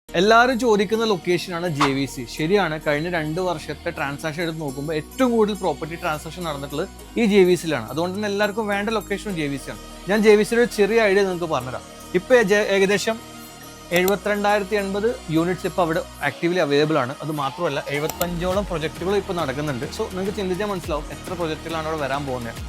എല്ലാവരും ചോദിക്കുന്ന ലൊക്കേഷനാണ് JVC. ശരിയാണ്, കഴിഞ്ഞ 2 വർഷത്തെ ട്രാൻസാക്ഷൻ എടുത്ത് നോക്കുമ്പോൾ ഏറ്റവും കൂടുതൽ പ്രോപ്പർട്ടി ട്രാൻസാക്ഷൻ നടന്നിട്ടുള്ളത് ഈ JVCയിലാണ്. അതുകൊണ്ട് തന്നെ എല്ലാവർക്കും വേണ്ട ലൊക്കേഷനും JVC ആണ്. ഞാൻ JVCയുടെ ഒരു ചെറിയ ഐഡിയ നിങ്ങൾക്ക് പറഞ്ഞുതരാം. ഇപ്പോൾ ഏകദേശം 72,080 യൂണിറ്റ്സ് ഇപ്പോൾ അവിടെ ആക്റ്റീവ്ലി അവൈലബിൾ ആണ്. അത് മാത്രമല്ല 75ഓളം പ്രൊജക്റ്റുകൾ ഇപ്പോൾ നടക്കുന്നുണ്ട്. സോ നിങ്ങൾക്ക് ചിന്തിച്ചാൽ മനസ്സിലാവും എത്ര പ്രൊജക്റ്റുകളാണ് അവിടെ വരാൻ പോകുന്നത്.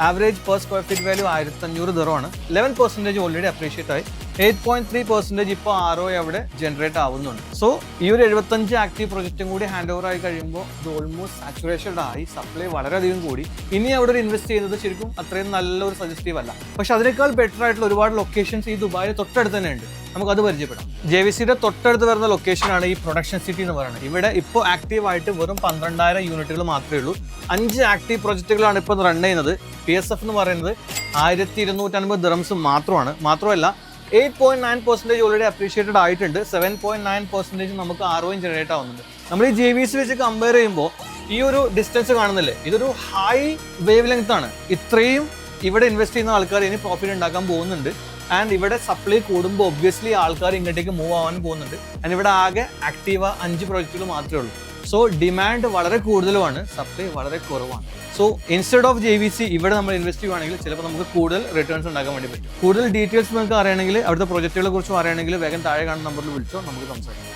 Average per square feet value 1,500 ദിർഹമാണ്. 11% already appreciate ആയി. 8.3% ഇപ്പോൾ ROI അവിടെ ജനറേറ്റ് ആവുന്നുണ്ട്. സോ ഈ ഒരു 75 ആക്റ്റീവ് പ്രൊജക്റ്റും കൂടി ഹാൻഡ് ഓവർ ആയി കഴിയുമ്പോൾ ഇത് ഓൾമോസ്റ്റ് സാച്ചുറേറ്റഡ് ആയി, സപ്ലൈ വളരെയധികം കൂടി. ഇനി അവിടെ ഒരു ഇൻവെസ്റ്റ് ചെയ്യുന്നത് ശരിക്കും അത്രയും നല്ലൊരു സജസ്റ്റീവ് അല്ല. പക്ഷെ അതിനേക്കാൾ ബെറ്റർ ആയിട്ടുള്ള ഒരുപാട് ലൊക്കേഷൻസ് ഈ ദുബായിൽ തൊട്ടടുത്ത് തന്നെ ഉണ്ട്. നമുക്കത് പരിചയപ്പെടാം. JVCയുടെ തൊട്ടടുത്ത് വരുന്ന ലൊക്കേഷനാണ് ഈ പ്രൊഡക്ഷൻ സിറ്റി എന്ന് പറയുന്നത്. ഇവിടെ ഇപ്പോൾ ആക്റ്റീവ് ആയിട്ട് വെറും 12,000 യൂണിറ്റുകൾ മാത്രമേ ഉള്ളൂ. 5 ആക്റ്റീവ് പ്രൊജക്റ്റുകളാണ് ഇപ്പോൾ റൺ ചെയ്യുന്നത്. PSF എന്ന് പറയുന്നത് 1,250 ദിർഹംസ് മാത്രമല്ല 8.9% ഓൾറെഡി അപ്രീഷിയേറ്റഡ് ആയിട്ടുണ്ട്. 7.9% നമുക്ക് ROI ജനറേറ്റ് ആവുന്നുണ്ട്. നമ്മൾ ഈ JVC വെച്ച് കമ്പയർ ചെയ്യുമ്പോൾ ഈ ഒരു ഡിസ്റ്റൻസ് കാണുന്നില്ലേ, ഇതൊരു ഹൈ വേവ് ലെങ്ത് ആണ്. ഇത്രയും ഇവിടെ ഇൻവെസ്റ്റ് ചെയ്യുന്ന ആൾക്കാർ ഇനി പ്രോഫിറ്റ് ഉണ്ടാക്കാൻ പോകുന്നുണ്ട്. ആൻഡ് ഇവിടെ സപ്ലൈ കൂടുമ്പോൾ ഒബ്വിയസ്ലി ആൾക്കാർ ഇങ്ങോട്ടേക്ക് മൂവ് ആവാൻ പോകുന്നുണ്ട്. ആൻഡ് ഇവിടെ ആകെ ആക്റ്റീവ 5 പ്രൊജക്റ്റുകൾ മാത്രമേ ഉള്ളൂ. സോ ഡിമാൻഡ് വളരെ കൂടുതലുമാണ്, സപ്ലൈ വളരെ കുറവാണ്. സോ ഇൻസ്റ്റെഡ് ഓഫ് JVC ഇവിടെ നമ്മൾ ഇൻവെസ്റ്റ് ചെയ്യുകയാണെങ്കിൽ ചിലപ്പോൾ നമുക്ക് കൂടുതൽ റിട്ടേൺസ് ഉണ്ടാക്കാൻ വേണ്ടി പറ്റും. കൂടുതൽ ഡീറ്റെയിൽസ് നിങ്ങൾക്ക് അറിയണമെങ്കിൽ, അവിടുത്തെ പ്രൊജക്റ്റുകളെ കുറിച്ച് അറിയണമെങ്കിൽ വേഗം താഴെ കാണുന്ന നമ്പറിൽ വിളിച്ചോ, നമുക്ക് സംസാരിക്കാം.